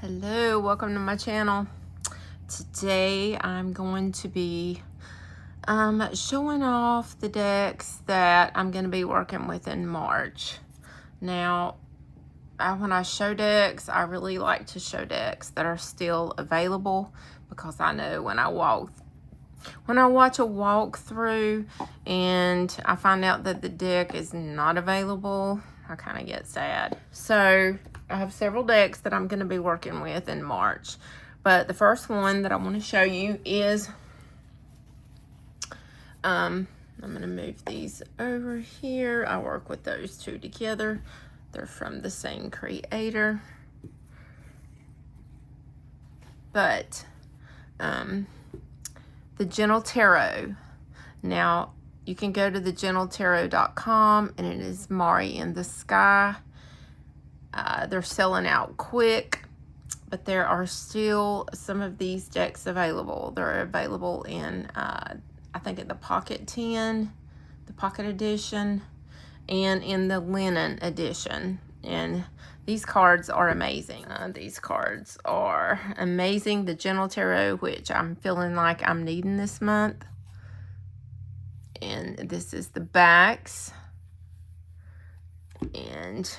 Hello, welcome to my channel. Today I'm going to be showing off the decks that I'm going to be working with in March. Now, when I show decks, I really like to show decks that are still available, because I know when I watch a walkthrough and I find out that the deck is not available, I kind of get sad. So I have several decks that I'm going to be working with in March. But the first one that I want to show you is, I'm going to move these over here. I work with those two together. They're from the same creator. But the Gentle Tarot. Now, you can go to thegentletarot.com, and it is Mari in the Sky. They're selling out quick, but there are still some of these decks available. They're available in, I think, in the Pocket 10, the Pocket Edition, and in the Linen Edition. And these cards are amazing. These cards are amazing. The Gentle Tarot, which I'm feeling like I'm needing this month. And this is the backs. And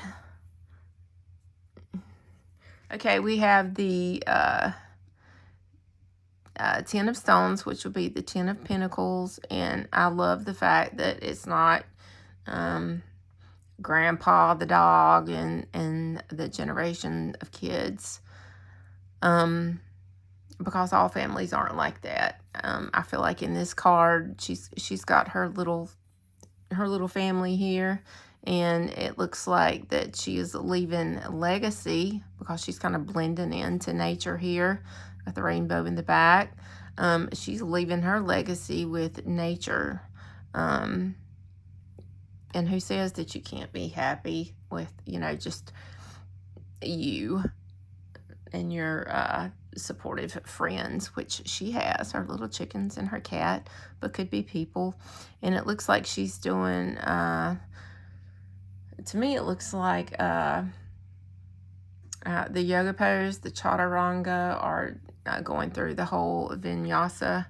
okay, we have the 10 of Stones, which will be the 10 of Pentacles. And I love the fact that it's not Grandpa the dog and the generation of kids, because all families aren't like that. I feel like in this card, she's got her little family here, and it looks like that she is leaving a legacy, because she's kind of blending into nature here. Got the rainbow in the back. She's leaving her legacy with nature. And who says that you can't be happy with, just you and your supportive friends, which she has, her little chickens and her cat, but could be people. And it looks like she's doing, to me, it looks like the yoga pose, the chaturanga, are going through the whole vinyasa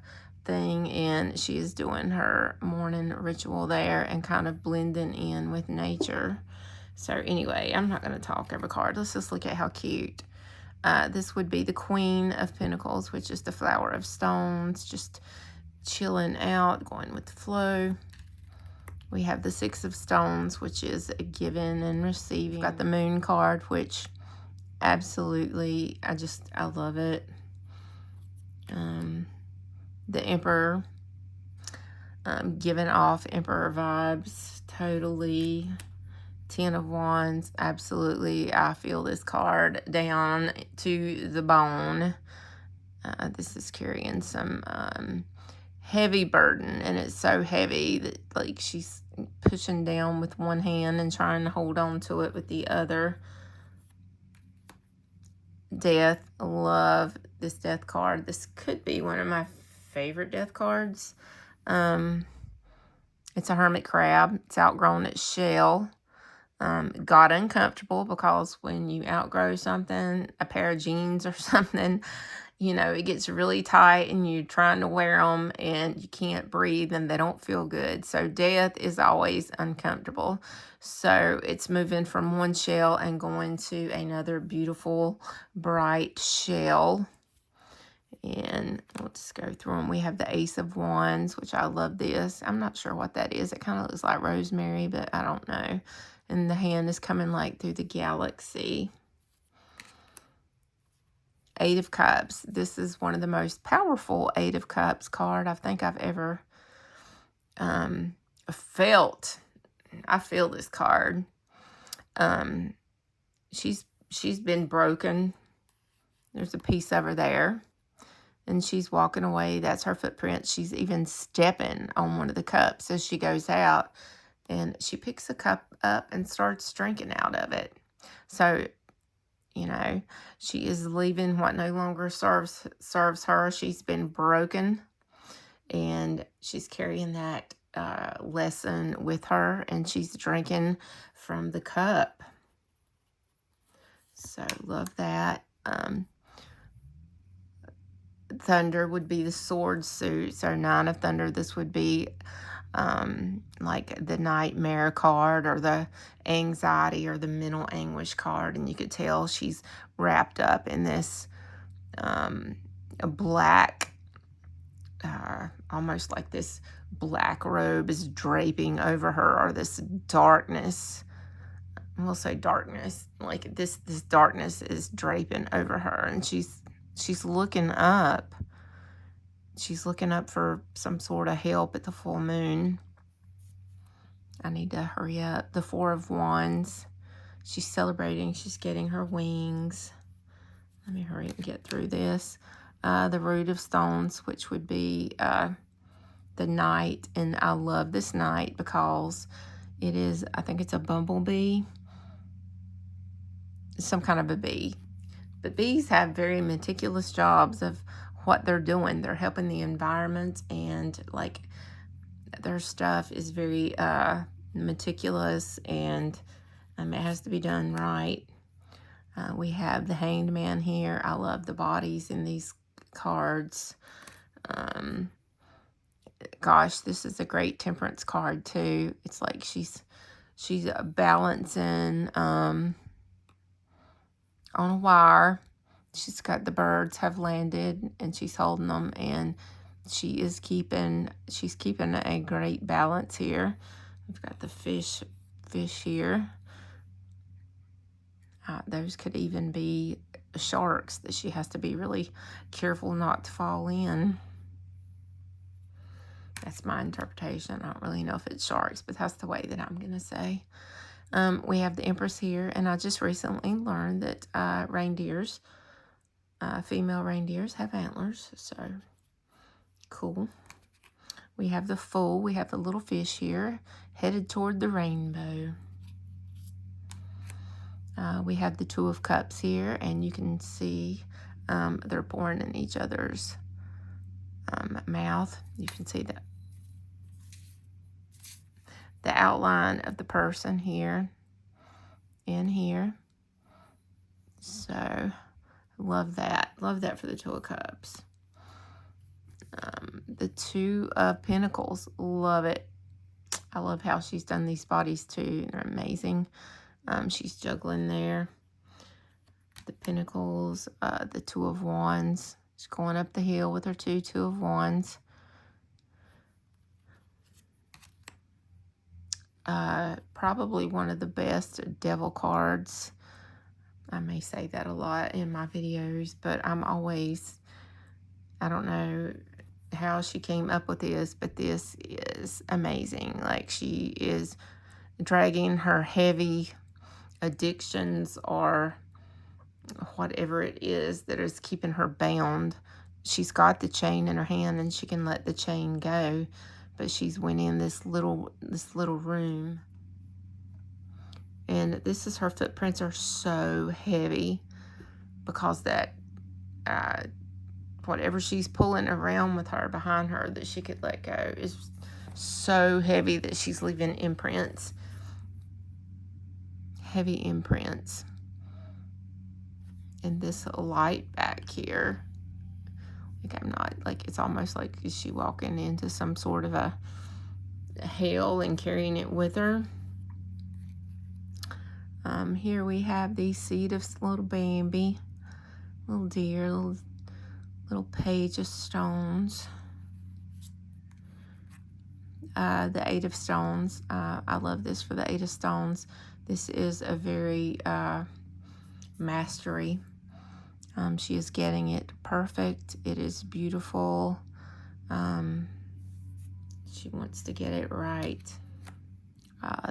thing, and she is doing her morning ritual there and kind of blending in with nature. So anyway, I'm not going to talk every card. Let's just look at how cute. This would be the Queen of Pentacles, which is the Flower of Stones, just chilling out, going with the flow. We have the Six of Stones, which is a giving and receiving. We've got the Moon card, which absolutely, I love it. The Emperor, giving off Emperor vibes, totally. 10 of Wands, absolutely. I feel this card down to the bone. This is carrying some heavy burden, and it's so heavy that, like, she's pushing down with one hand and trying to hold on to it with the other. Death, love this Death card. This could be one of my favorite Death cards. It's a hermit crab. It's outgrown its shell. Got uncomfortable, because when you outgrow something, a pair of jeans or something, it gets really tight and you're trying to wear them and you can't breathe and they don't feel good. So death is always uncomfortable. So it's moving from one shell and going to another beautiful, bright shell. And we'll just go through them. We have the Ace of Wands, which I love this. I'm not sure what that is. It kind of looks like rosemary, but I don't know. And the hand is coming like through the galaxy. Eight of Cups. This is one of the most powerful Eight of Cups card I think I've ever felt. I feel this card. She's been broken. There's a piece of her there. And she's walking away. That's her footprint. She's even stepping on one of the cups as she goes out. And she picks a cup up and starts drinking out of it. So, she is leaving what no longer serves her. She's been broken. And she's carrying that lesson with her. And she's drinking from the cup. So, love that. Thunder would be the sword suit. So 9 of Thunder, this would be like the Nightmare card or the Anxiety or the Mental Anguish card. And you could tell she's wrapped up in this a black, almost like this black robe is draping over her, or this darkness. We'll say darkness, like this darkness is draping over her, and she's looking up. She's looking up for some sort of help at the full moon. I need to hurry up. The 4 of Wands. She's celebrating. She's getting her wings. Let me hurry and get through this. The Root of Stones, which would be the Knight. And I love this Knight because it is, I think it's a bumblebee. Some kind of a bee. But bees have very meticulous jobs of what they're doing. They're helping the environment, and like their stuff is very meticulous, and it has to be done right. We have the Hanged Man here. I love the bodies in these cards. Gosh, this is a great Temperance card too. It's like she's balancing on a wire. She's got the birds have landed, and she's holding them, and she's keeping a great balance here. We've got the fish here. Those could even be sharks that she has to be really careful not to fall in. That's my interpretation. I don't really know if it's sharks, but that's the way that I'm going to say. We have the Empress here, and I just recently learned that reindeers, female reindeers, have antlers, so cool. We have the Fool. We have the little fish here, headed toward the rainbow. We have the Two of Cups here, and you can see they're pouring in each other's mouth. You can see the outline of the person here in here. So love that. Love that for the Two of Cups. The Two of Pentacles. Love it. I love how she's done these bodies too. They're amazing. She's juggling there. The Pentacles. The Two of Wands. She's going up the hill with her Two of Wands. Probably one of the best Devil cards. I may say that a lot in my videos, but I don't know how she came up with this, but this is amazing. Like, she is dragging her heavy addictions or whatever it is that is keeping her bound. She's got the chain in her hand, and she can let the chain go, but she's went in this little room, and her footprints are so heavy because that whatever she's pulling around with her behind her that she could let go is so heavy that she's leaving imprints, heavy imprints. And this light back here, like, I'm not, like, it's almost like, is she walking into some sort of a hell and carrying it with her? Here we have the Seed of little Bambi, little deer, little Page of Stones. The Eight of Stones. I love this for the Eight of Stones. This is a very mastery. She is getting it perfect. It is beautiful. She wants to get it right.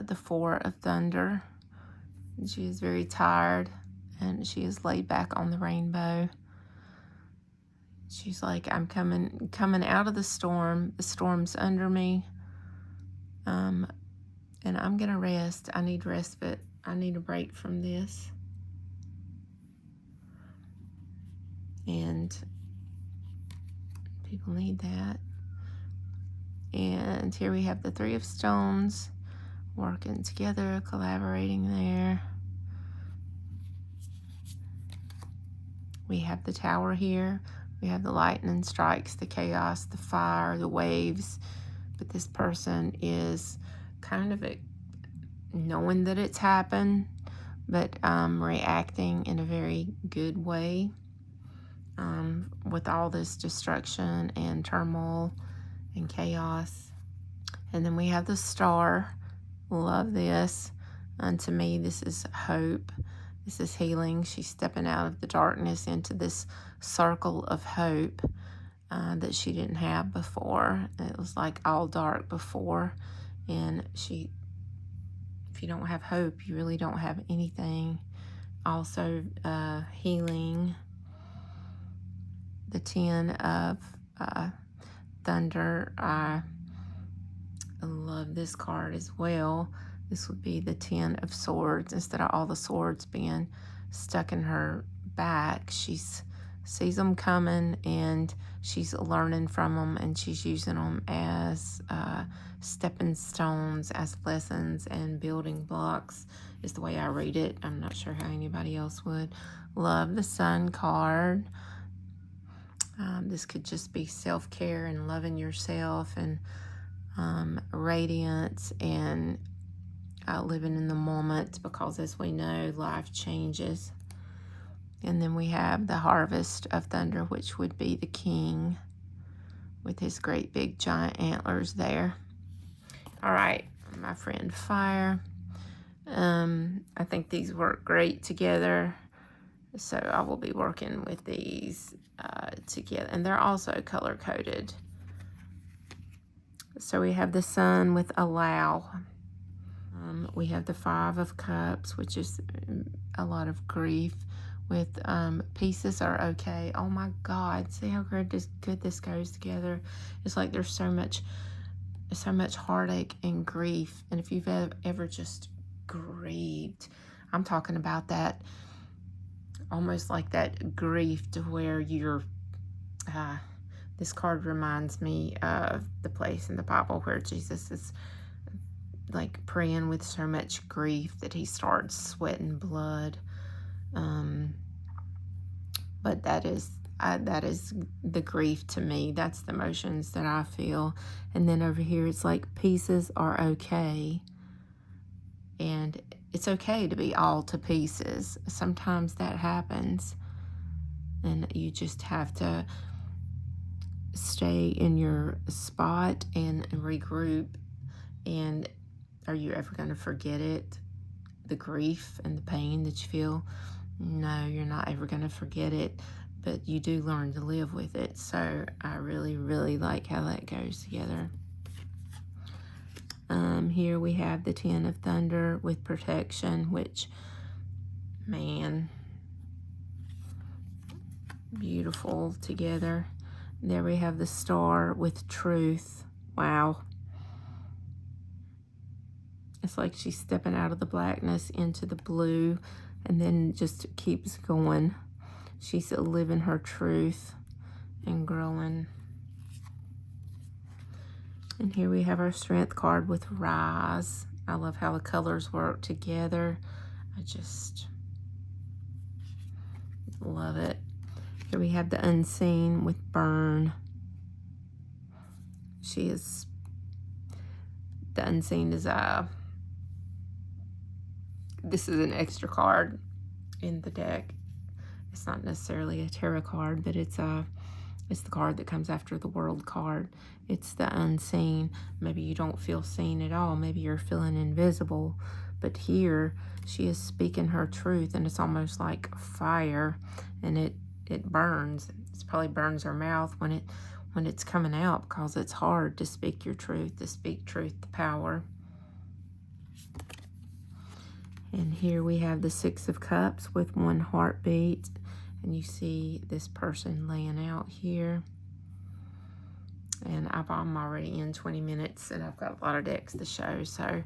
The Four of Thunder. She is very tired, and she is laid back on the rainbow. She's like, I'm coming out of the storm. The storm's under me. And I'm going to rest. I need respite. I need a break from this. And people need that. And here we have the Three of Stones, working together, collaborating there. We have the Tower here. We have the lightning strikes, the chaos, the fire, the waves. But this person is kind of knowing that it's happened, but reacting in a very good way with all this destruction and turmoil and chaos. And then we have the star. Love this. And to me, this is hope. This is healing. She's stepping out of the darkness into this circle of hope that she didn't have before. It was like all dark before. And if you don't have hope, you really don't have anything. Also, healing. The 10 of thunder. I love this card as well. This would be the 10 of swords. Instead of all the swords being stuck in her back, she sees them coming and she's learning from them, and she's using them as stepping stones, as lessons and building blocks is the way I read it. I'm not sure how anybody else would. Love the Sun card. This could just be self-care and loving yourself and radiance and living in the moment, because as we know, life changes. And then we have the Harvest of Thunder, which would be the king with his great big giant antlers there. All right, my friend Fire. I think these work great together, so I will be working with these together, and they're also color coded. So we have the Sun with Allow. We have the 5 of Cups, which is a lot of grief, with pieces are okay. Oh my God, see how good this goes together. It's like there's so much heartache and grief. And if you've ever just grieved, I'm talking about that, almost like that grief to where you're, this card reminds me of the place in the Bible where Jesus is like praying with so much grief that he starts sweating blood. But that is the grief to me. That's the emotions that I feel. And then over here, it's like pieces are okay. And it's okay to be all to pieces. Sometimes that happens. And you just have to stay in your spot and regroup. And are you ever going to forget it? The grief and the pain that you feel? No, you're not ever going to forget it, but you do learn to live with it. So I really, really like how that goes together. Here we have the 10 of Thunder with protection, which, man, beautiful together. There we have the Star with truth. Wow. It's like she's stepping out of the blackness into the blue, and then just keeps going. She's living her truth and growing. And here we have our Strength card with Rise. I love how the colors work together. I just love it. Here we have the Unseen with Burn. The Unseen is this is an extra card in the deck. It's not necessarily a tarot card, but it's the card that comes after the World card. It's the Unseen. Maybe you don't feel seen at all. Maybe you're feeling invisible. But here, she is speaking her truth, and it's almost like fire, and it burns. It probably burns her mouth when it's coming out, because it's hard to speak your truth, to speak truth to power. And here we have the 6 of Cups with 1 heartbeat. And you see this person laying out here. And I'm already in 20 minutes, and I've got a lot of decks to show. So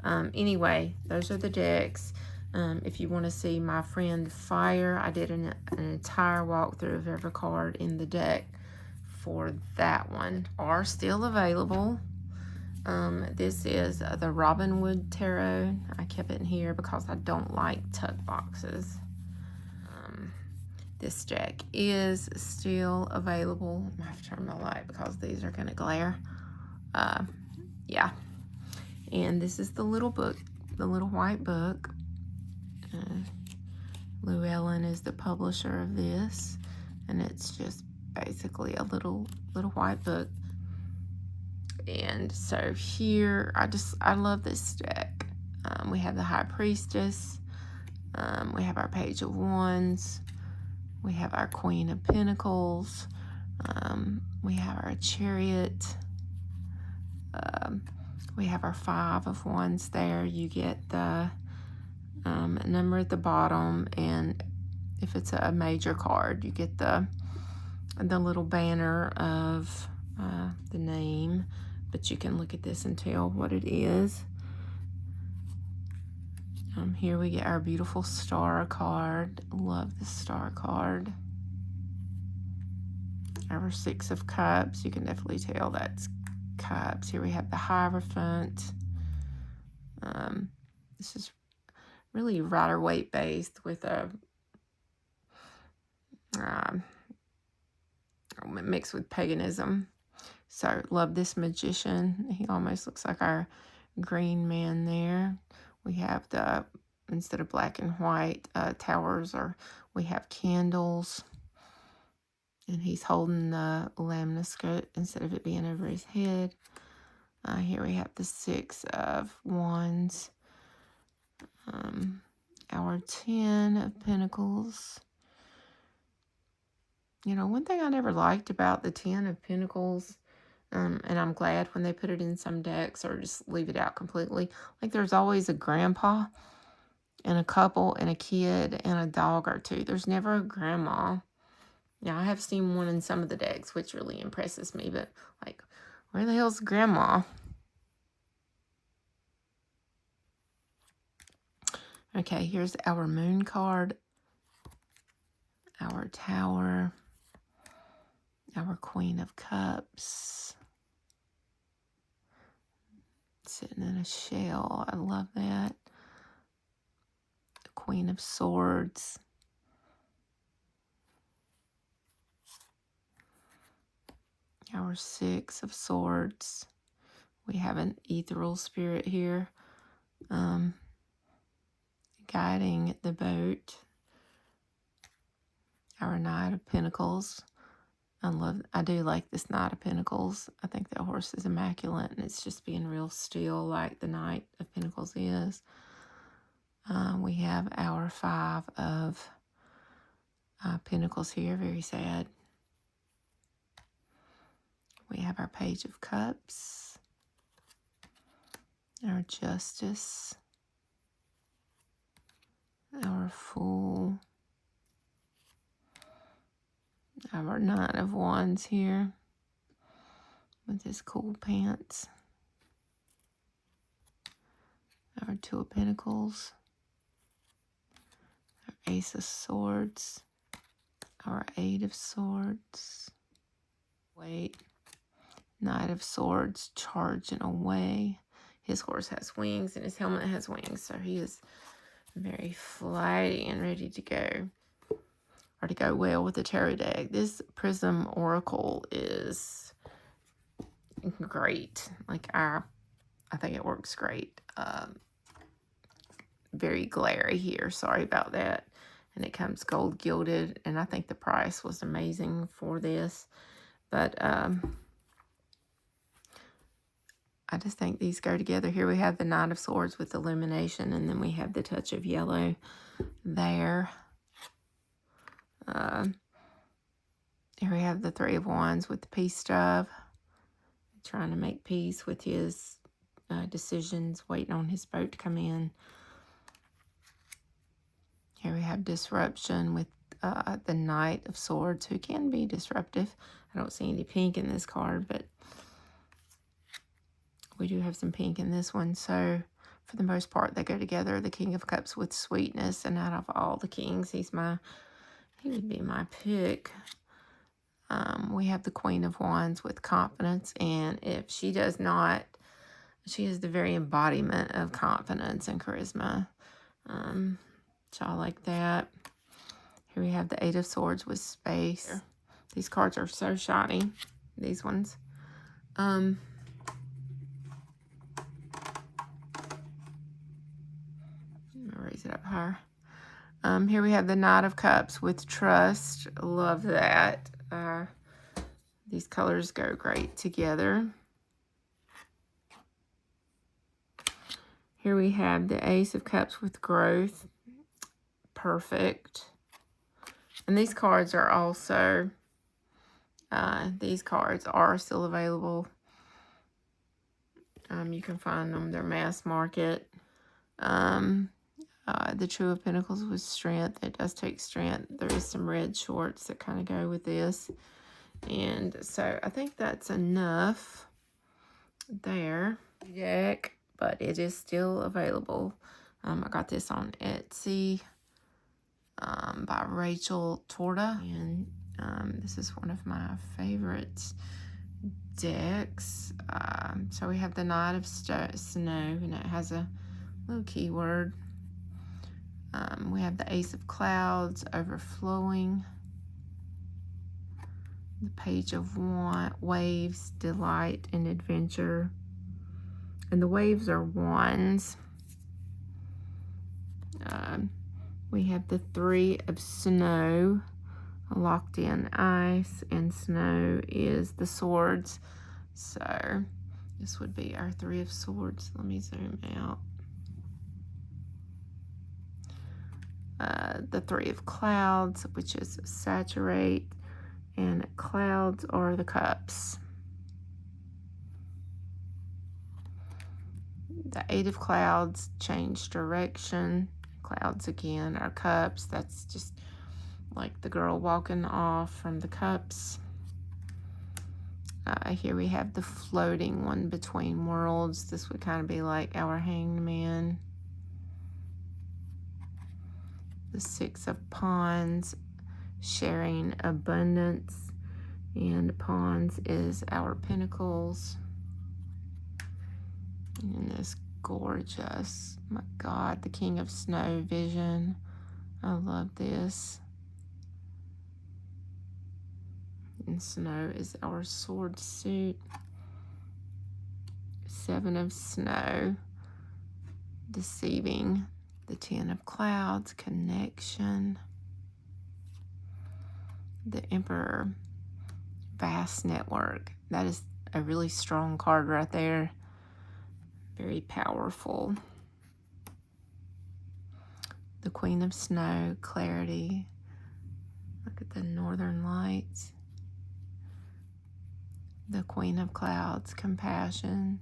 anyway, those are the decks. If you want to see my friend Fire, I did an entire walkthrough of every card in the deck for that one. Are still available. This is the Robinwood Tarot. I kept it in here because I don't like tuck boxes. This deck is still available. I have to turn my light because these are going to glare. Yeah. And this is the little book, the little white book. Llewellyn is the publisher of this, and it's just basically a little white book. And so here, I love this deck. We have the High Priestess. We have our Page of Wands. We have our Queen of Pentacles. We have our Chariot. We have our Five of Wands there. You get the number at the bottom, and if it's a major card, you get the little banner of the name, but you can look at this and tell what it is. Here we get our beautiful star card. Love the star card. Our Six of Cups. You can definitely tell that's cups. Here we have the Hierophant. This is really Rider-Waite based with a mixed with paganism. So love this Magician. He almost looks like our green man there. We have the, instead of black and white towers, or we have candles. And he's holding the lamniscote instead of it being over his head. Here we have the Six of Wands. Our 10 of Pentacles. You know, one thing I never liked about the 10 of Pentacles, and I'm glad when they put it in some decks or just leave it out completely, like there's always a grandpa and a couple and a kid and a dog or two. There's never a grandma. Now, I have seen one in some of the decks, which really impresses me, but like, where the hell's grandma? Okay, here's our Moon card, our Tower, our Queen of Cups, sitting in a shell. I love that. The Queen of Swords. Our Six of Swords. We have an ethereal spirit here, guiding the boat. Our Knight of Pentacles. I do like this Knight of Pentacles. I think that horse is immaculate, and it's just being real still like the Knight of Pentacles is. We have our Five of Pentacles here, very sad. We have our Page of Cups, our Justice, our Fool, our Knight of Wands here with his cool pants, our Two of Pentacles, our Ace of Swords, our Eight of Swords, wait, Knight of Swords charging away. His horse has wings and his helmet has wings, so he is very flighty and ready to go, or to go well with the tarot deck. This Prism Oracle is great. Like, I think it works great. Very glary here. Sorry about that. And it comes gold gilded, and I think the price was amazing for this. But I just think these go together. Here we have the Knight of Swords with illumination, and then we have the touch of yellow there. Here we have the Three of Wands with the peace dove, trying to make peace with his decisions, waiting on his boat to come in. Here we have disruption with the Knight of Swords, who can be disruptive. I don't see any pink in this card, but we do have some pink in this one. So for the most part, they go together. The King of Cups with sweetness, and out of all the kings, he would be my pick. We have the Queen of Wands with confidence, and if she does not, she is the very embodiment of confidence and charisma. So I like that. Here we have the Eight of Swords with space. These cards are so shiny, these ones. I'll raise it up higher. Here we have the Knight of Cups with trust. Love that. These colors go great together. Here we have the Ace of Cups with growth. Perfect. And these cards are also, these cards are still available. You can find them. They're mass market. The Two of Pentacles with strength. It does take strength. There is some red shorts that kind of go with this. And so I think that's enough there. Deck, but it is still available. I got this on Etsy by Rachel Torta. And this is one of my favorites decks. So we have the Knight of Snow, and it has a little keyword. We have the Ace of Clouds, overflowing. The Page of Waves, delight and adventure. And the waves are wands. We have the Three of Snow, locked in ice, and snow is the swords. So this would be our Three of Swords. Let me zoom out. The Three of Clouds, which is saturate, and clouds are the cups. The Eight of Clouds, change direction. Clouds again are cups. That's just like the girl walking off from the cups. Here we have the floating one between worlds. This would kind of be like our Hanged Man. The Six of Pawns, sharing abundance, and Pawns is our Pentacles. And this gorgeous, my God, the King of Snow vision. I love this. And snow is our sword suit. Seven of Snow, deceiving. The Ten of Clouds, connection. The Emperor, vast network. That is a really strong card right there. Very powerful. The Queen of Snow, clarity. Look at the northern lights. The Queen of Clouds, compassion.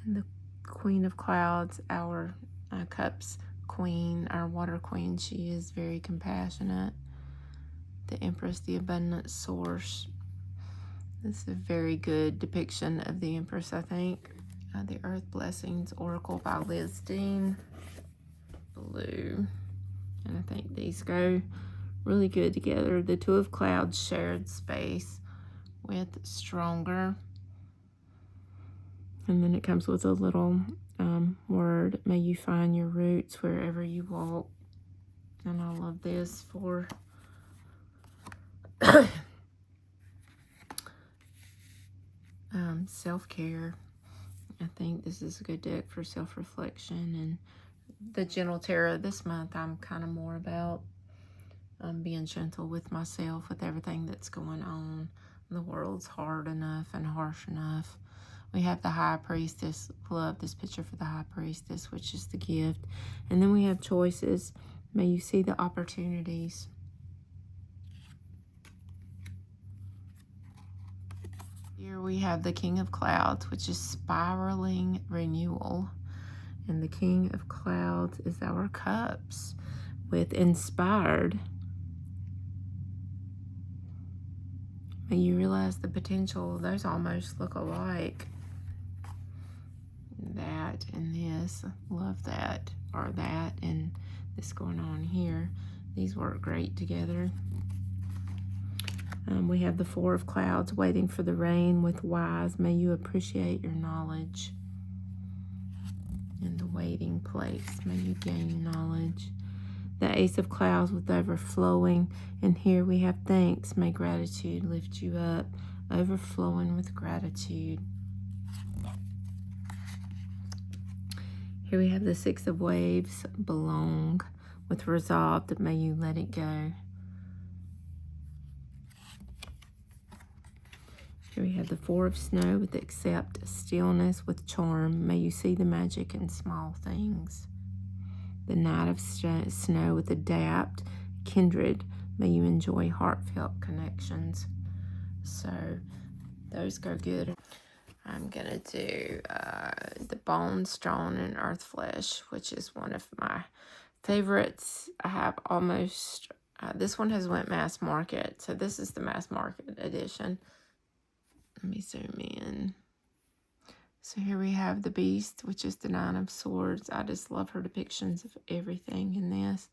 And the Queen of Clouds, our Cups Queen, our Water Queen. She is very compassionate. The Empress, the abundant source. This is a very good depiction of the Empress, I think. The Earth Blessings Oracle by Liz Dean. Blue. And I think these go really good together. The Two of Clouds, shared space with stronger. And then it comes with a little word. May you find your roots wherever you walk. And I love this for self-care. I think this is a good deck for self-reflection. And the Gentle Tarot this month, I'm kind of more about being gentle with myself, with everything that's going on. The world's hard enough and harsh enough. We have the High Priestess. Love this picture for the High Priestess, which is the gift. And then we have choices. May you see the opportunities. Here we have the King of Clouds, which is spiraling renewal. And the King of Clouds is our Cups with inspired. May you realize the potential. Those almost look alike. That and this. Love that. Or that and this going on here. These work great together. We have the Four of Clouds, waiting for the rain with wise. May you appreciate your knowledge. And the waiting place. May you gain knowledge. the Ace of Clouds with overflowing. And here we have thanks. May gratitude lift you up. Overflowing with gratitude. Here we have the Six of Waves. Belong with resolve that may you let it go. Here we have the Four of Snow with accept, stillness with charm. May you see the magic in small things. The Knight of Snow with adapt, kindred. May you enjoy heartfelt connections. So those go good. I'm going to do the Bonestone and Earthflesh, which is one of my favorites. I have almost, this one has went mass market. So this is the mass market edition. Let me zoom in. So here we have the Beast, which is the Nine of Swords. I just love her depictions of everything in this.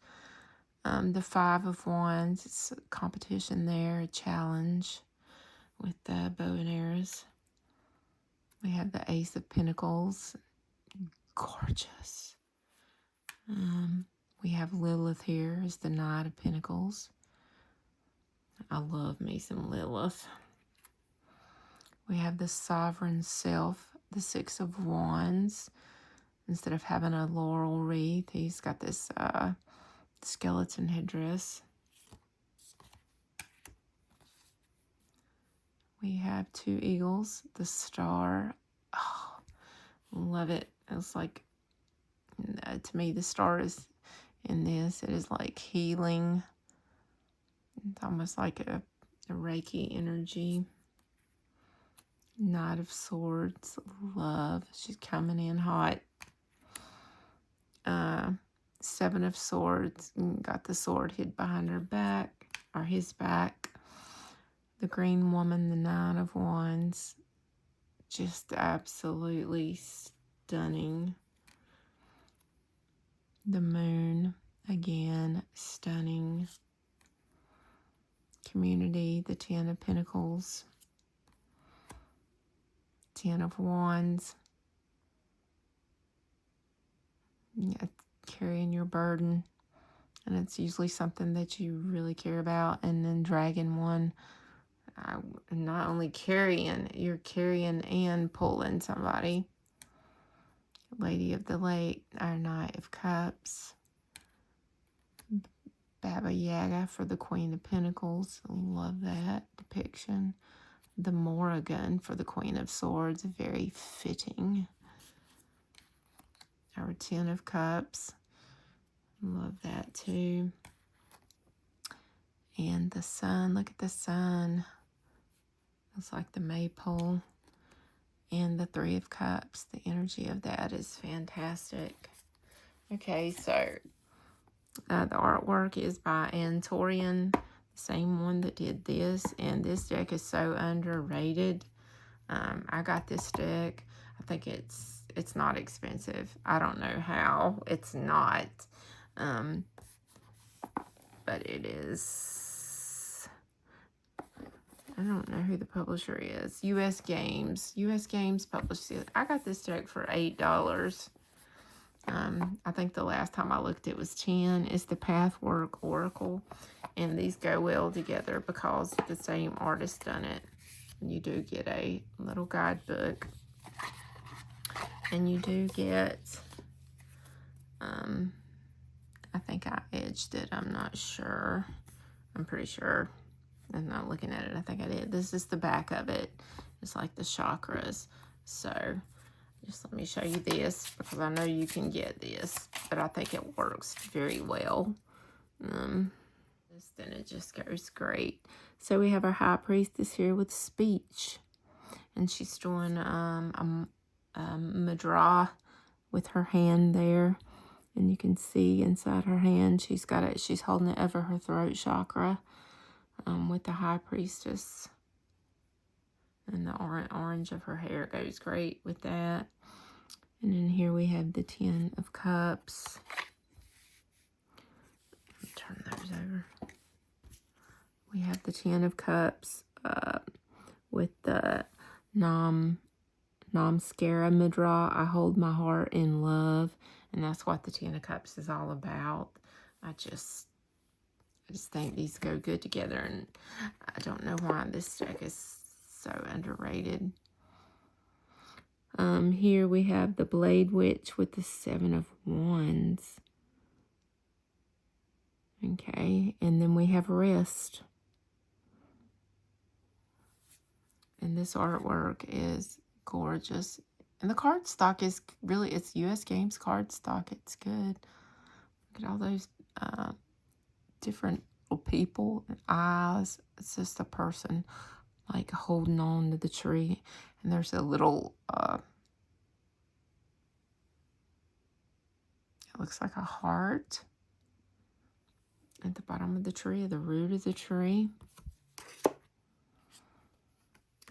The Five of Wands, it's a competition there, a challenge with the bow and arrows. We have the Ace of Pentacles, gorgeous. We have Lilith here as the Knight of Pentacles. I love me some Lilith. We have the Sovereign Self, the Six of Wands. Instead of having a laurel wreath, he's got this skeleton headdress. We have two eagles, the star. Oh, love it. It's like, to me, the star is in this. It is like healing. It's almost like a Reiki energy. Knight of Swords, love. She's coming in hot. Seven of Swords, got the sword hid behind her back, or his back. The Green Woman, the Nine of Wands, just absolutely stunning. The Moon, again, stunning. Community, the Ten of Pentacles. Ten of Wands. Yeah, carrying your burden. And it's usually something that you really care about. And then Dragon One. Not only carrying, you're carrying and pulling somebody. Lady of the Lake, our Knight of Cups. Baba Yaga for the Queen of Pentacles. Love that depiction. The Morrigan for the Queen of Swords. Very fitting. Our Ten of Cups. Love that too. And the Sun. Look at the Sun. It's like the maypole. And the Three of Cups. The energy of that is fantastic. Okay, so the artwork is by Antorian, the same one that did this. And this deck is so underrated. I got this deck. I think it's not expensive. I don't know how it's not. But it is. I don't know who the publisher is. US Games. US Games published it. I got this deck for $8. I think the last time I looked it was 10. It's the Pathwork Oracle. And these go well together because the same artist done it. You do get a little guidebook. And you do get, I think I edged it. I'm not sure. I'm pretty sure. I'm not looking at it. I think I did. This is the back of it. It's like the chakras. So just let me show you this because I know you can get this, but I think it works very well. Then it just goes great. So we have our High Priestess here with speech, and she's doing a mudra with her hand there, and you can see inside her hand she's got it. She's holding it over her throat chakra. With the High Priestess, and the orange of her hair goes great with that. And then here we have the Ten of Cups. Turn those over. We have the Ten of Cups with the Namaskara Mudra. I hold my heart in love, and that's what the Ten of Cups is all about. I just think these go good together, and I don't know why this deck is so underrated. Here we have the Blade Witch with the 7 of Wands. Okay, and then we have Rest. And this artwork is gorgeous. And the card stock is really, it's U.S. Games card stock. It's good. Look at all those different little people and eyes. It's just a person like holding on to the tree. And there's a little, it looks like a heart at the bottom of the tree, the root of the tree.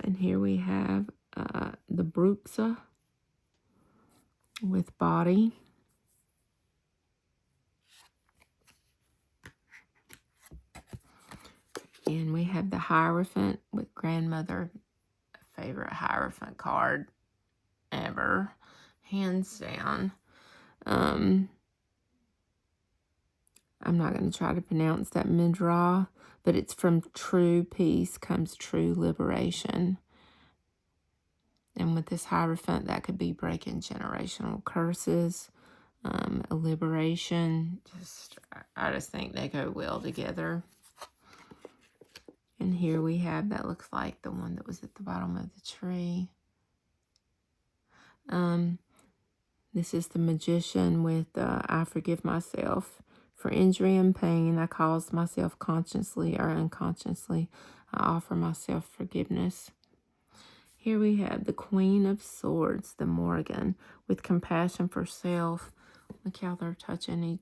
And here we have the Bruxa with body. And we have the Hierophant with grandmother. Favorite Hierophant card ever, hands down. I'm not going to try to pronounce that Midrash, but it's from true peace comes true liberation. And with this Hierophant, that could be breaking generational curses, a liberation. I just think they go well together. And here we have, that looks like the one that was at the bottom of the tree. This is the Magician with I forgive myself. For injury and pain I caused myself consciously or unconsciously. I offer myself forgiveness. Here we have the Queen of Swords, the Morgan, with compassion for self. Look how they're touching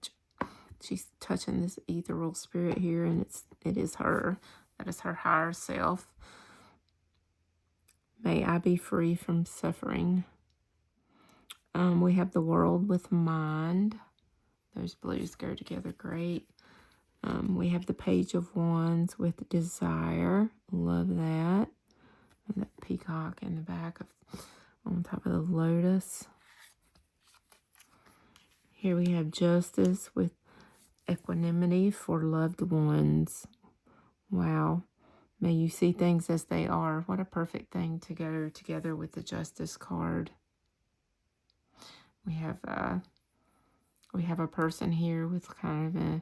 she's touching this ethereal spirit here, and it is her. That is her higher self. May I be free from suffering. We have the World with Mind. Those blues go together great. We have the Page of Wands with Desire. Love that. And that peacock in the back on top of the lotus. Here we have Justice with Equanimity for loved ones. Wow. May you see things as they are. What a perfect thing to go together with the Justice card. We have a person here with kind of an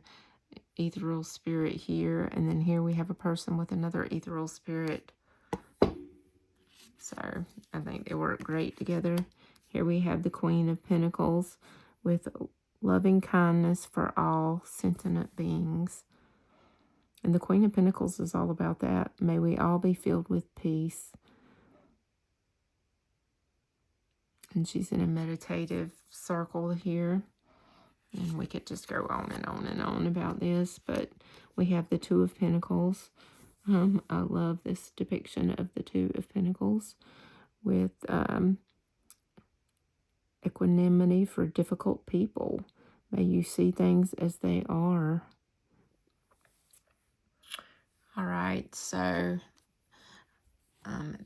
ethereal spirit here, and then here we have a person with another ethereal spirit. So I think they work great together. Here we have the Queen of Pentacles with loving kindness for all sentient beings. And the Queen of Pentacles is all about that. May we all be filled with peace. And she's in a meditative circle here. And we could just go on and on and on about this. But we have the Two of Pentacles. I love this depiction of the Two of Pentacles with equanimity for difficult people. May you see things as they are. All right, so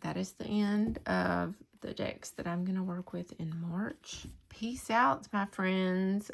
that is the end of the decks that I'm going to work with in March. Peace out, my friends.